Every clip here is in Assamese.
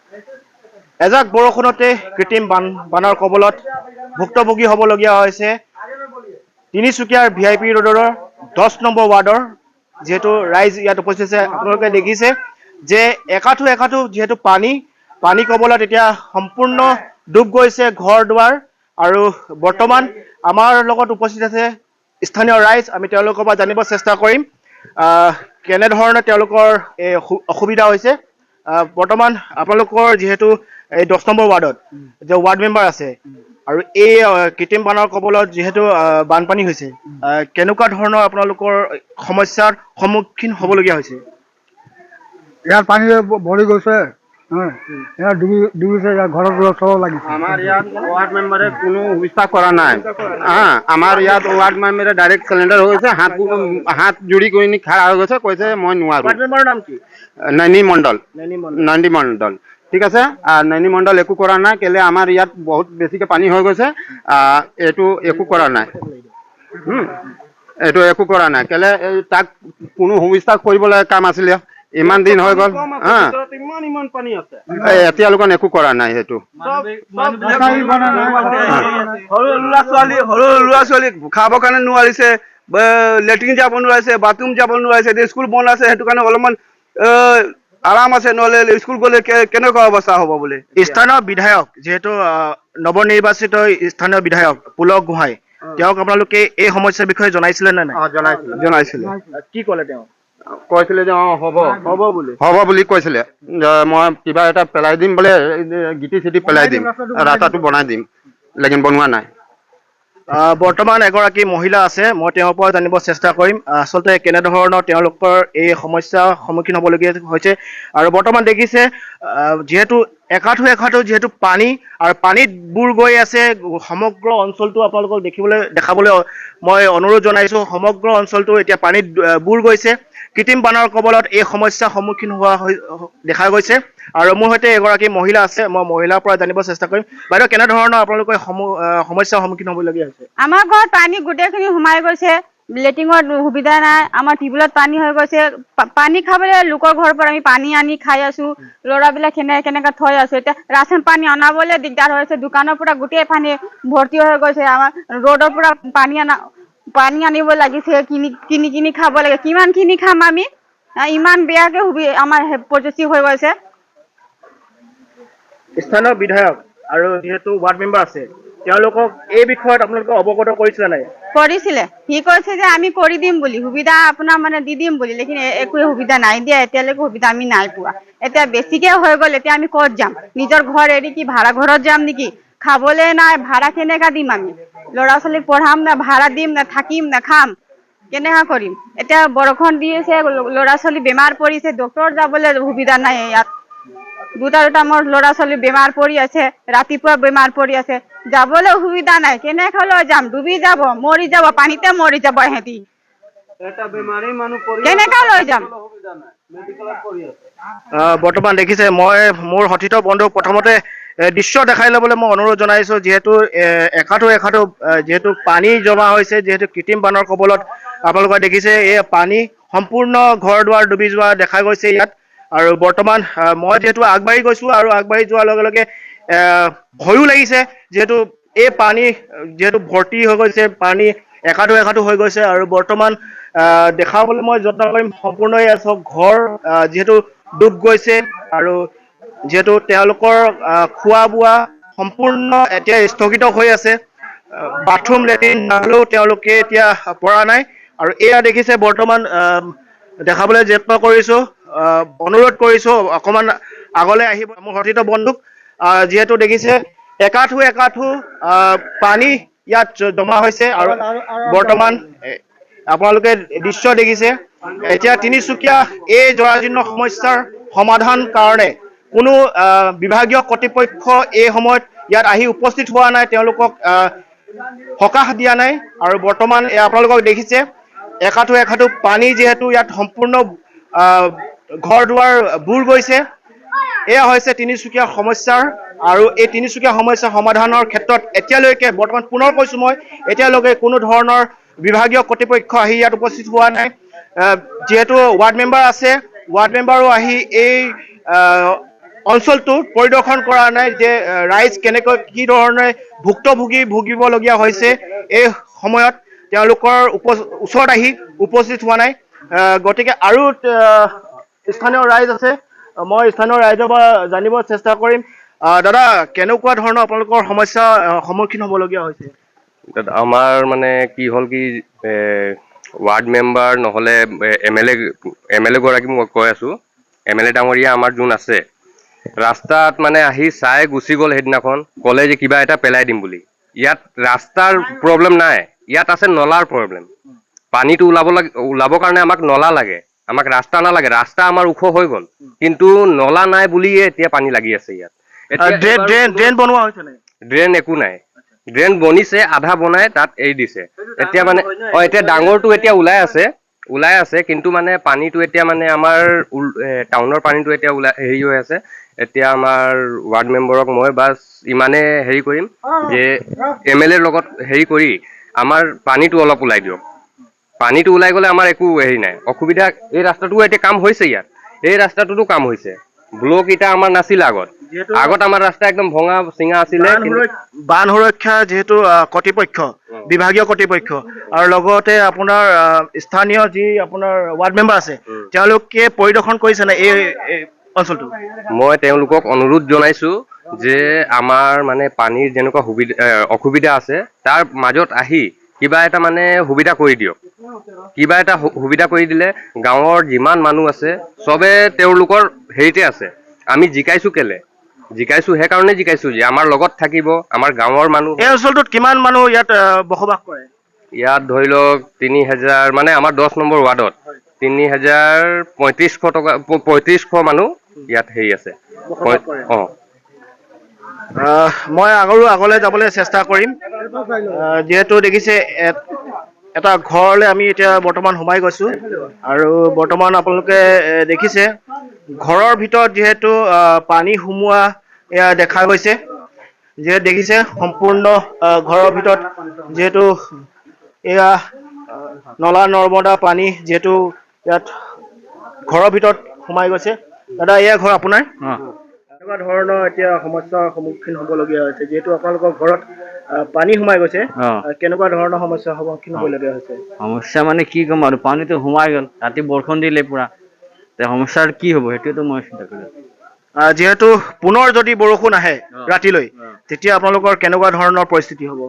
এজাক বৰষুণতে কৃত্ৰিম বানৰ কবলত ভুক্তভোগী হ'বলগীয়া হৈছে তিনিচুকীয়াৰ VIP ৰোডৰ 10 নম্বৰ ৱাৰ্ডৰ যেহেতু ৰাইজ ইয়াত উপস্থিত আছে আপোনালোকে দেখিছে যে একাঠু একাঠু যেহেতু পানী কবলত এতিয়া সম্পূৰ্ণ ডুব গৈছে ঘৰ দুৱাৰ আৰু বৰ্তমান আমাৰ লগত উপস্থিত আছে স্থানীয় ৰাইজ আমি তেওঁলোকৰ পৰা জানিব চেষ্টা কৰিম কেনেধৰণে তেওঁলোকৰ এই অসুবিধা হৈছে বৰ্তমান আপোনালোকৰ যেহেতু এই 10 নম্বৰ ৱাৰ্ডত যে ৱাৰ্ড মেম্বাৰ আছে আৰু এই কৃত্ৰিম বানৰ কবলত যেহেতু বানপানী হৈছে কেনেকুৱা ধৰণৰ আপোনালোকৰ সমস্যাৰ সন্মুখীন হ'বলগীয়া হৈছে ইয়াত পানী ভৰি গৈছে ইয়াত ডুবিছে ইয়াত ঘৰত চব লাগিছে আমাৰ ইয়াত ৱাৰ্ড মেম্বাৰে কোনো সুবিধা কৰা নাই আমাৰ ইয়াত ৱাৰ্ড মেম্বাৰে ডাইৰেক্ট চিলিণ্ডাৰ হৈ গৈছে হাত জুৰি কৰি খাৰা হৈ গৈছে কৈছে মই নোৱাৰো ৱাৰ্ড মেম্বাৰৰ নাম কি নন্দী মণ্ডল ঠিক আছে নন্দী মণ্ডল একো কৰা নাই কেলে আমাৰ ইয়াত বহুত বেছিকে পানী হৈ গৈছে এইটো একো কৰা নাই এইটো একো কৰা নাই কেলে তাক কোনো সুবিধা কৰিবলৈ কাম আছিলে ইমান দিন হৈ গ'ল ইমান পানী আছে এতিয়ালৈকে একো কৰা নাই সেইটো সৰু ল'ৰা ছোৱালী খাবৰ কাৰণে নোৱাৰিছে লেট্ৰিন যাব নোৱাৰিছে বাথৰুম যাব নোৱাৰিছে স্কুল বন্ধ আছে সেইটো কাৰণে অলপমান আৰাম আছে নহ'লে স্কুল গ'লে কেনেকুৱা অৱস্থা হ'ব বোলে স্থানীয় বিধায়ক যেহেতু নৱনিৰ্বাচিত স্থানীয় বিধায়ক পুলক গোহাঁই তেওঁক আপোনালোকে এই সমস্যাৰ বিষয়ে জনাইছিলে নে নাই জনাইছিলে কি ক'লে তেওঁ কৈছিলে যে হ'ব বুলি কৈছিলে মই কিবা এটা পেলাই দিম বোলে গিটি চিটি পেলাই দিম ৰাস্তাটো বনাই দিম লেকিন বনোৱা নাই বৰ্তমান এগৰাকী মহিলা আছে মই তেওঁৰ পৰা জানিব চেষ্টা কৰিম আচলতে কেনেধৰণৰ তেওঁলোকৰ এই সমস্যাৰ সন্মুখীন হ'বলগীয়া হৈছে আৰু বৰ্তমান দেখিছে যিহেতু একাঠু যিহেতু পানী আৰু পানীত বুৰ গৈ আছে সমগ্ৰ অঞ্চলটো আপোনালোকক দেখাবলৈ মই অনুৰোধ জনাইছোঁ সমগ্ৰ অঞ্চলটো এতিয়া পানীত বুৰ গৈছে কৃত্ৰিম বানৰ কবলত এই সমস্যাৰ সন্মুখীন হোৱা দেখা গৈছে আৰু মোৰ সৈতে এগৰাকী মহিলা আছে মই মহিলাৰ পৰা জানিব চেষ্টা কৰিম বাইদেউ কেনেধৰণৰ আপোনালোকে সমস্যাৰ সন্মুখীন হ'বলগীয়া হৈছে আমাৰ ঘৰত পানী গোটেইখিনি সোমাই গৈছে লেট্ৰিনৰ সুবিধা নাই আমাৰ টিউবৱেলত পানী হৈ গৈছে পানী খাবলৈ লোকৰ ঘৰৰ পৰা আমি পানী আনি খাই আছো ল'ৰাবিলাক কেনেকৈ থৈ আছো এতিয়া ৰাচন পানী অনাবলৈ দিগদাৰ হৈছে দোকানৰ পৰা গোটেই পানী ভৰ্তি হৈ গৈছে আমাৰ ৰোডৰ পৰা পানী আনিব লাগিছে কিনি খাব লাগে কিমানখিনি খাম আমি ইমান বেয়াকে আমাৰ পৰিস্থিতি হৈ গৈছে স্থানীয় বিধায়ক আৰু যেহেতু ৱাৰ্ড মেম্বাৰ আছে তেওঁলোকক এই বিষয়ত আপোনালোকে অৱগত কৰিছিলে নাই কৰিছিলে সি কৈছে যে আমি কৰি দিম বুলি সুবিধা আপোনাৰ মানে দি দিম বুলি লেকিন একো সুবিধা নাই দিয়া এতিয়ালৈকে সুবিধা আমি নাই পোৱা এতিয়া বেছিকে হৈ গ'ল এতিয়া আমি ক'ত যাম নিজৰ ঘৰ এৰি কি ভাড়া ঘৰত যাম নেকি খাবলৈ নাই ভাড়া কেনেকা দিম আমি ল'ৰা ছোৱালীক পঢ়াম না ভাড়া দিম না থাকিম না খাম কেনেকা কৰিম এতিয়া বৰষুণ দি আছে ল'ৰা ছোৱালী বেমাৰ পৰিছে ডক্তৰ যাবলৈ সুবিধা নাই ইয়াত দুটা মোৰ ল'ৰা ছোৱালী বেমাৰ পৰি আছে ৰাতিপুৱা বেমাৰ পৰি আছে যাবলৈ সুবিধা নাই কেনেকৈ লৈ যাম ডুবি যাব মৰি যাব পানীতে মৰি যাব সিহঁতি কেনেকৈ লৈ যাম বৰ্তমান দেখিছে মই মোৰ সতীৰ্থ বন্ধু প্ৰথমতে দৃশ্য দেখাই ল'বলৈ মই অনুৰোধ জনাইছোঁ যিহেতু একাঠু যিহেতু পানী জমা হৈছে যিহেতু কৃত্ৰিম বানৰ কবলত আপোনালোকে দেখিছে এই পানী সম্পূৰ্ণ ঘৰ দুৱাৰ ডুবি যোৱা দেখা গৈছে ইয়াত আৰু বৰ্তমান মই যিহেতু আগবাঢ়ি গৈছোঁ আৰু আগবাঢ়ি যোৱাৰ লগে লগে ভয়ো লাগিছে যিহেতু এই পানী যিহেতু ভৰ্তি হৈ গৈছে পানী একাঠু হৈ গৈছে আৰু বৰ্তমান দেখাবলৈ মই যত্ন কৰিম সম্পূৰ্ণ ঘৰ যিহেতু ডুব গৈছে আৰু যিহেতু তেওঁলোকৰ খোৱা বোৱা সম্পূৰ্ণ এতিয়া স্থগিত হৈ আছে বাথৰুম লেট্ৰিন নহ'লেও তেওঁলোকে এতিয়া পৰা নাই আৰু এয়া দেখিছে বৰ্তমান দেখাবলৈ যত্ন কৰিছোঁ অনুৰোধ কৰিছোঁ অকণমান আগলৈ আহিব মোৰ সতীৰ্থ বন্ধুক যিহেতু দেখিছে একাঠু পানী ইয়াত জমা হৈছে আৰু বৰ্তমান আপোনালোকে দৃশ্য দেখিছে এতিয়া তিনিচুকীয়া এই জৰাজীৰ্ণ সমস্যাৰ সমাধান কাৰণে কোনো বিভাগীয় কৰ্তৃপক্ষ এই সময়ত ইয়াত আহি উপস্থিত হোৱা নাই তেওঁলোকক সকাহ দিয়া নাই আৰু বৰ্তমান আপোনালোকক দেখিছে একাঠু পানী যিহেতু ইয়াত সম্পূৰ্ণ ঘৰ দুৱাৰ বুৰ গৈছে এয়া হৈছে তিনিচুকীয়া সমস্যাৰ আৰু এই তিনিচুকীয়া সমস্যা সমাধানৰ ক্ষেত্ৰত এতিয়ালৈকে বৰ্তমান পুনৰ কৈছোঁ মই এতিয়ালৈকে কোনো ধৰণৰ বিভাগীয় কৰ্তৃপক্ষ আহি ইয়াত উপস্থিত হোৱা নাই যিহেতু ৱাৰ্ড মেম্বাৰ আছে ৱাৰ্ড মেম্বাৰো আহি এই অঞ্চলটো পৰিদৰ্শন কৰা নাই যে ৰাইজ কেনেকৈ কি ধৰণে ভুক্তভোগী ভুগিবলগীয়া হৈছে এই সময়ত তেওঁলোকৰ ওচৰত আহি উপস্থিত হোৱা নাই। গতিকে আৰু স্থানীয় ৰাইজ আছে, মই স্থানীয় ৰাইজৰ পৰা জানিব চেষ্টা কৰিম। দাদা, কেনেকুৱা ধৰণৰ আপোনালোকৰ সমস্যা সন্মুখীন হ'বলগীয়া হৈছে? আমাৰ মানে কি হ'ল কি ৱাৰ্ড মেম্বাৰ নহ'লে এম এল এ গৰাকী মই কৈ আছোঁ, MLA ডাঙৰীয়া আমাৰ যোন আছে, ৰাস্তাত মানে আহি চাই গুচি গ'ল সেইদিনাখন, ক'লে যে কিবা এটা পেলাই দিম বুলি। ইয়াত ৰাস্তাৰ প্ৰব্লেম নাই, ইয়াত আছে নলাৰ প্ৰব্লেম। পানীটো ওলাবৰ কাৰণে আমাক নলা লাগে, আমাক ৰাস্তা নালাগে। ৰাস্তা আমাৰ ওখ হৈ গ'ল, কিন্তু নলা নাই বুলিয়ে এতিয়া পানী লাগি আছে ইয়াত। ড্ৰেইন বনোৱা হৈছে নাই? ড্ৰেইন একো নাই। ড্ৰেইন বনিছে, আধা বনাই তাত এৰি দিছে। এতিয়া মানে এতিয়া ডাঙৰটো এতিয়া ওলাই আছে, কিন্তু মানে পানীটো এতিয়া মানে আমাৰ টাউনৰ পানীটো এতিয়া হেৰি হৈ আছে। এতিয়া আমাৰ ৱাৰ্ড মেম্বাৰক মই বাছ ইমানে হেৰি কৰিম যে MLA ৰ লগত হেৰি কৰি আমাৰ পানীটো অলপ ওলাই দিয়ক। পানীটো ওলাই গ'লে আমাৰ একো হেৰি নাই, অসুবিধা। এই ৰাস্তাটোও এতিয়া কাম হৈছে ইয়াত, এই ৰাস্তাটোতো কাম হৈছে। ব্লক ইটা আমাৰ নাছিলে আগত আমাৰ ৰাস্তা একদম ভঙা চিঙা আছিলে। বান সুৰক্ষা যিহেতু কৰ্তৃপক্ষ, বিভাগীয় কৰ্তৃপক্ষ আৰু লগতে আপোনাৰ স্থানীয় যি আপোনাৰ ৱাৰ্ড মেম্বাৰ আছে, তেওঁলোকে পৰিদৰ্শন কৰিছে নে এই অঞ্চলটো? মই তেওঁলোকক অনুৰোধ জনাইছো যে আমাৰ মানে পানীৰ যেনেকুৱা অসুবিধা আছে, তাৰ মাজত আহি কিবা এটা মানে সুবিধা কৰি দিয়ক। কিবা এটা সুবিধা কৰি দিলে গাঁৱৰ যিমান মানুহ আছে চবে তেওঁলোকৰ হেৰিতে আছে। আমি জিকাইছো সেইকাৰণে জিকাইছো যে আমাৰ লগত থাকিব আমাৰ গাঁৱৰ মানুহ। এই অঞ্চলটোত কিমান মানুহ ইয়াত বসবাস কৰে? ইয়াত ধৰি লওক 3000, মানে আমাৰ 10 নম্বৰ ৱাৰ্ডত 3035 মানুহ ইয়াত হেৰি আছে। মই আগলৈ যাবলৈ চেষ্টা কৰিম। যিহেতু দেখিছে এটা ঘৰলৈ আমি এতিয়া বৰ্তমান সোমাই গৈছো, আৰু বৰ্তমান আপোনালোকে দেখিছে ঘৰৰ ভিতৰত যিহেতু পানী সোমোৱা এয়া দেখা গৈছে। যিহেতু দেখিছে সম্পূৰ্ণ ঘৰৰ ভিতৰত যিহেতু এয়া নলা নৰ্মদা পানী যিহেতু ইয়াত ঘৰৰ ভিতৰত সোমাই গৈছে। দাদা, এয়া ঘৰ আপোনাৰ? এনেকুৱা ধৰণৰ এতিয়া সমস্যাৰ সন্মুখীন হ'বলগীয়া হৈছে, যিহেতু আপোনালোকৰ ঘৰত পানী সোমাই গৈছে। কেনেকুৱা ধৰণৰ সমস্যাৰ সন্মুখীন হ'বলগীয়া হৈছে? সমস্যা মানে কি ক'ম আৰু, পানীটো সোমাই গ'ল, ৰাতি বৰষুণ দিলে পুৰা। সমস্যাৰ কি হ'ব সেইটোতো মই চিন্তা কৰি আছোঁ। যিহেতু পুনৰ যদি বৰষুণ আহে ৰাতিলৈ, তেতিয়া আপোনালোকৰ কেনেকুৱা ধৰণৰ পৰিস্থিতি হ'ব?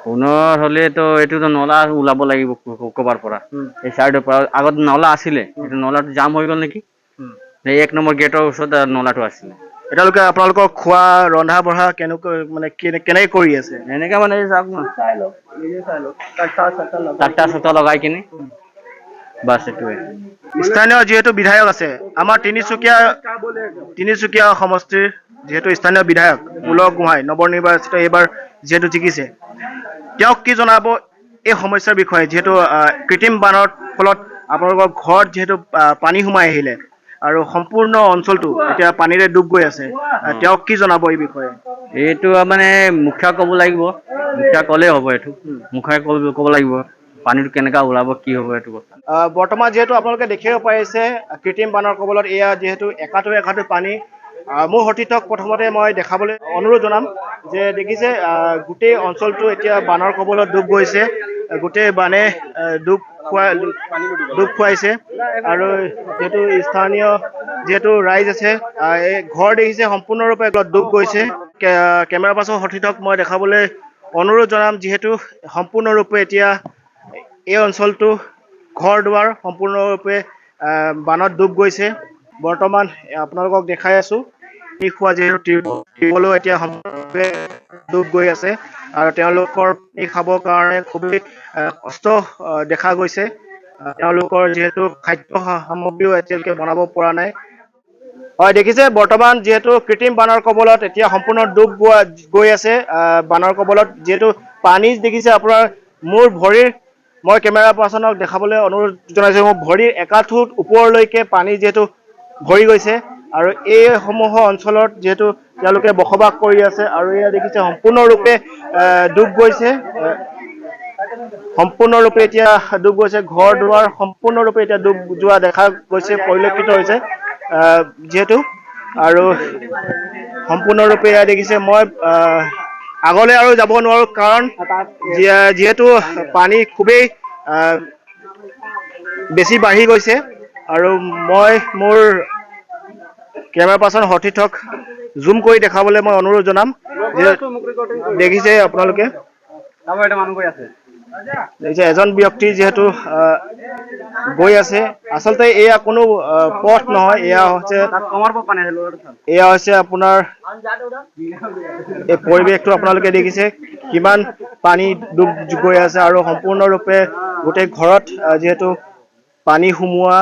পুনৰ হ'লেতো এইটোতো নলা ওলাব লাগিব ক'ৰবাৰ পৰা, এই চাইডৰ পৰা। আগত নলা আছিলে, এইটো নলাটো জাম হৈ গ'ল নেকি। এই 1 নম্বৰ গেটৰ ওচৰত নলাটো আছিলে। এতিয়ালৈকে আপোনালোকৰ খোৱা ৰন্ধা বঢ়া কেনেকৈ মানে কেনেকে কৰি আছে? এনেকে মানে টাটা লগাই কিনে বাছ এইটোৱে। স্থানীয় যিহেতু বিধায়ক আছে আমাৰ তিনিচুকীয়া সমষ্টিৰ যিহেতু স্থানীয় বিধায়ক পুলক গোহাঁই, নৱনিৰ্বাচিত এইবাৰ যিহেতু জিকিছে, তেওঁক কি জনাব এই সমস্যাৰ বিষয়ে? যিহেতু কৃত্ৰিম বানৰ ফলত আপোনালোকৰ ঘৰত যিহেতু পানী সোমাই আহিলে আৰু সম্পূৰ্ণ অঞ্চলটো এতিয়া পানীৰে ডুব গৈ আছে, তেওঁক কি জনাব এই বিষয়ে? এইটো মানে মুখিয়া ক'ব লাগিব, মুখিয়া ক'লেই হ'ব। এইটো মুখিয়াই ক'ব লাগিব পানীটো কেনেকা ওলাব, কি হ'ব এইটো কথা। বৰ্তমান যিহেতু আপোনালোকে দেখিব পাৰিছে কৃত্ৰিম বানৰ কবলত এয়া যিহেতু একাঠো পানী। মোৰ সতীৰ্থক প্ৰথমতে মই দেখাবলৈ অনুৰোধ জনাম যে দেখিছে গোটেই অঞ্চলটো এতিয়া বানৰ কবলত ডুব গৈছে। গোটেই বানে ডুব খুৱাইছে, আৰু যিহেতু স্থানীয় যিহেতু ৰাইজ আছে, এই ঘৰ দেখিছে সম্পূৰ্ণৰূপে ডুব গৈছে। কেমেৰা পাৰ্চন সতীৰ্থক মই দেখাবলৈ অনুৰোধ জনাম, যিহেতু সম্পূৰ্ণৰূপে এতিয়া এই অঞ্চলটো ঘৰ দুৱাৰ সম্পূৰ্ণৰূপে বানত ডুব গৈছে। বৰ্তমান আপোনালোকক দেখাই আছো খোৱা যিহেতু টিউবৱেলো এতিয়া সম্পূৰ্ণৰূপে ডুব গৈ আছে, আৰু তেওঁলোকৰ পানী খাবৰ কাৰণে খুবেই কষ্ট দেখা গৈছে। তেওঁলোকৰ যিহেতু খাদ্য সামগ্ৰীও এতিয়ালৈকে বনাব পৰা নাই। হয়, দেখিছে বৰ্তমান যিহেতু কৃত্ৰিম বানৰ কবলত এতিয়া সম্পূৰ্ণ ডুব গৈ আছে। বানৰ কবলত যিহেতু পানী দেখিছে আপোনাৰ মোৰ ভৰিৰ, মই কেমেৰা পাৰ্চনক দেখাবলৈ অনুৰোধ জনাইছো, মোৰ ভৰিৰ একাঠুত ওপৰলৈকে পানী যিহেতু ভৰি গৈছে, আৰু এইসমূহ অঞ্চলত যিহেতু তেওঁলোকে বসবাস কৰি আছে, আৰু এয়া দেখিছে সম্পূৰ্ণৰূপে ডুব গৈছে। সম্পূৰ্ণৰূপে এতিয়া ডুব গৈছে, ঘৰ দুৱাৰ সম্পূৰ্ণৰূপে এতিয়া ডুব যোৱা দেখা গৈছে, পৰিলক্ষিত হৈছে। যিহেতু আৰু সম্পূৰ্ণৰূপে এয়া দেখিছে মই আগলৈ আৰু যাব নোৱাৰো কাৰণ যিহেতু পানী খুবেই বেছি বাঢ়ি গৈছে আৰু মই মোৰ কেমেৰা পাৰ্চন সতীৰ্থক জুম কৰি দেখাবলৈ মই অনুৰোধ জনাম দেখিছে আপোনালোকে দেখিছে এজন ব্যক্তি যিহেতু গৈ আছে আচলতে এয়া কোনো পথ নহয় এয়া হৈছে আপোনাৰ এই পৰিৱেশটো আপোনালোকে দেখিছে কিমান পানী ডুব গৈ আছে আৰু সম্পূৰ্ণৰূপে গোটেই ঘৰত যিহেতু পানী সোমোৱা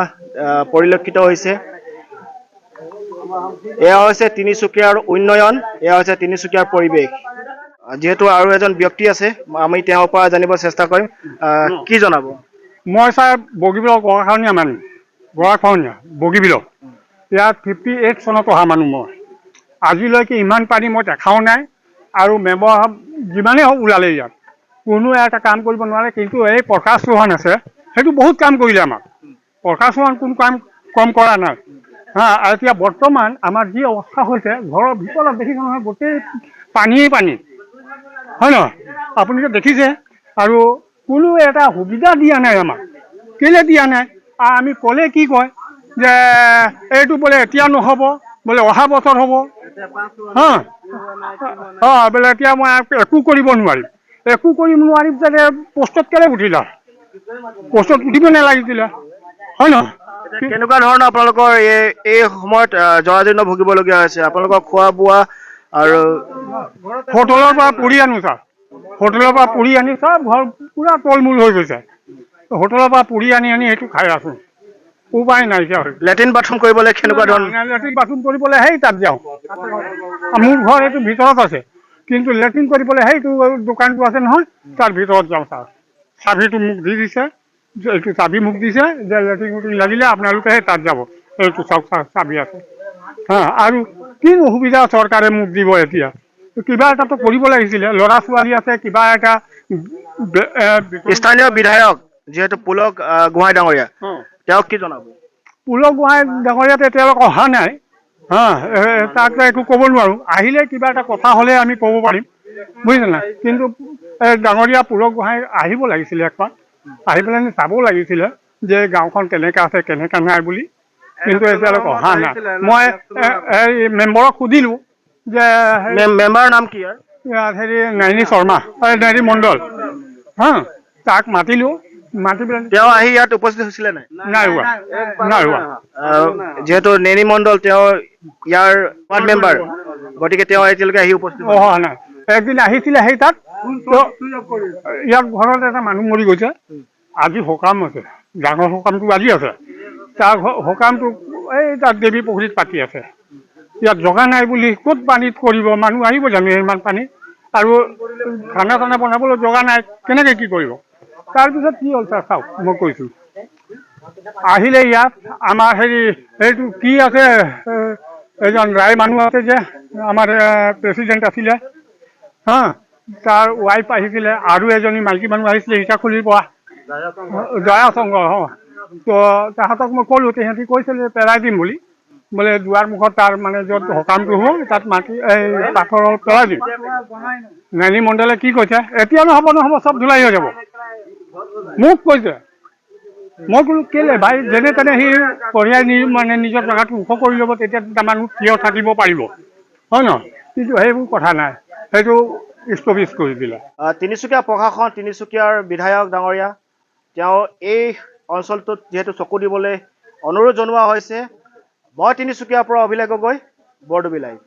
পৰিলক্ষিত হৈছে এয়া হৈছে তিনিচুকীয়াৰ উন্নয়ন এয়া হৈছে তিনিচুকীয়াৰ পৰিৱেশ যিহেতু আৰু এজন ব্যক্তি আছে আমি তেওঁৰ পৰা জানিব চেষ্টা কৰিম কি জনাব মই ছাৰ বগীবিলৰ গৰাখহনীয়া মানুহ গৰাখহনীয়া বগীবিলৰ ইয়াত 58 চনত অহা মানুহ মই আজিলৈকে ইমান পানী মই দেখাও নাই আৰু মেম্বাৰ যিমানেই হওক ওলালে ইয়াত কোনো এটা কাম কৰিব নোৱাৰে কিন্তু এই প্ৰকাশ চৌহান আছে সেইটো বহুত কাম কৰিলে আমাক প্ৰকাশ চৌহান কোনো কাম কম কৰা নাই আৰু এতিয়া বৰ্তমান আমাৰ যি অৱস্থা হৈছে ঘৰৰ ভিতৰত দেখিছে নহয় গোটেই পানীয়ে পানী হয় নহয় আপোনালোকে দেখিছে আৰু কোনো এটা সুবিধা দিয়া নাই আমাক কেলে দিয়া নাই আমি ক'লে কি কয় যে এইটো বোলে এতিয়া নহ'ব বোলে অহা বছৰ হ'ব বোলে এতিয়া মই একো কৰিব নোৱাৰিম যাতে পোষ্টত কেলে উঠিলা পোষ্টত উঠিব নালাগিছিলে হয় নহয় কেনেকুৱা ধৰণৰ আপোনালোকৰ এই সময়ত জৰাজীৰ্ণ ভুগিবলগীয়া হৈছে আপোনালোকৰ খোৱা বোৱা আৰু হোটেলৰ পৰা পুৰি আনো ছাৰ হোটেলৰ পৰা পুৰি আনি চব ঘৰ পুৰা তলমূল হৈ গৈছে হোটেলৰ পৰা পুৰি আনি সেইটো খাই আছো উপায় নাইকিয়া লেট্ৰিন বাথৰুম কৰিবলৈ কেনেকুৱা ধৰণৰ লেট্ৰিন বাথৰুম কৰিবলৈ সেই তাত যাওঁ মোৰ ঘৰ এইটো ভিতৰত আছে কিন্তু লেট্ৰিন কৰিবলৈ সেইটো দোকানটো আছে নহয় তাৰ ভিতৰত যাওঁ ছাৰ চাবিটো মোক দি দিছে এইটো চাবি মোক দিছে যে লেট্ৰিন লাগিলে আপোনালোকে সেই তাত যাব এইটো চাওক চাবি আছে আৰু কি অসুবিধা চৰকাৰে মোক দিব এতিয়া কিবা এটাতো কৰিব লাগিছিলে ল'ৰা ছোৱালী আছে কিবা এটা স্থানীয় বিধায়ক যিহেতু পুলক গোহাঁই ডাঙৰীয়া তেওঁক কি জনাব পুলক গোহাঁই ডাঙৰীয়াতে তেওঁলোক অহা নাই তাক একো ক'ব নোৱাৰোঁ আহিলে কিবা এটা কথা হ'লে আমি ক'ব পাৰিম বুজিছে নাই কিন্তু ডাঙৰীয়া পুলক গোহাঁই আহিব লাগিছিলে একপাক আহি পেলাই চাব লাগিছিলে যে গাঁওখন কেনেকৈ আছে কেনেকৈ নাই বুলি কিন্তু এতিয়ালৈকে অহা নাই মই এই মেম্বাৰক সুধিলোঁ যে মেম্বাৰৰ নাম কি হেৰি নয়নী শৰ্মা নয়নী মণ্ডল তাক মাতিলোঁ মাতি পেলাই তেওঁ আহি ইয়াত উপস্থিত হৈছিলে নাই হোৱা যিহেতু নেনি মণ্ডল তেওঁ ইয়াৰ ৱাৰ্ড মেম্বাৰ গতিকে তেওঁ এতিয়ালৈকে আহি উপস্থিত অহা নাই একদিন আহিছিলে সেই তাত ইয়াৰ ঘৰত এটা মানুহ মৰি গৈছে আজি সকাম আছে ডাঙৰ সকামটো আজি আছে তাৰ সকামটো এই তাত দেৱী পুখুৰীত পাতি আছে ইয়াত জগা নাই বুলি ক'ত পানীত কৰিব মানুহ আহিব জানো ইমান পানী আৰু খানা চানা বনাবলৈ জগা নাই কেনেকৈ কি কৰিব তাৰপিছত কি হ'ল ছাৰ চাওক মই কৈছোঁ আহিলে ইয়াত আমাৰ এইটো কি আছে এজন ৰায় মানুহ আছে যে আমাৰ প্ৰেচিডেণ্ট আছিলে তাৰ ৱাইফ আহিছিলে আৰু এজনী মাইকী মানুহ আহিছিলে ইটাখুলিৰ পৰা জয়া সংঘ তো তাহাঁতক মই ক'লোঁ সিহঁতি কৈছিলে পেলাই দিম বুলি বোলে দুৱাৰ মুখত তাৰ মানে য'ত সকামটো হ'ল তাত মাটি এই পাথৰত পেলাই দিম নয়নী মণ্ডলে কি কৈছে এতিয়া নহ'ব চব ধুলাই হৈ যাব মোক কৈছে মই ক'লো কেলে ভাই যেনে তেনে সি কঢ়িয়াই নি মানে নিজৰ জেগাটো ওখ কৰি ল'ব তেতিয়া মানুহ থিয় থাকিব পাৰিব হয় নহয় কিন্তু সেইবোৰ কথা নাই সেইটো স্থগিত কৰি দিলে তিনিচুকীয়া প্ৰশাসন তিনিচুকীয়াৰ বিধায়ক ডাঙৰীয়া তেওঁ এই অঞ্চলটোত যিহেতু চকু দিবলৈ অনুৰোধ জনোৱা হৈছে মই তিনিচুকীয়াৰ পৰা অভিলেখ গগৈ বৰডুবি লাইভ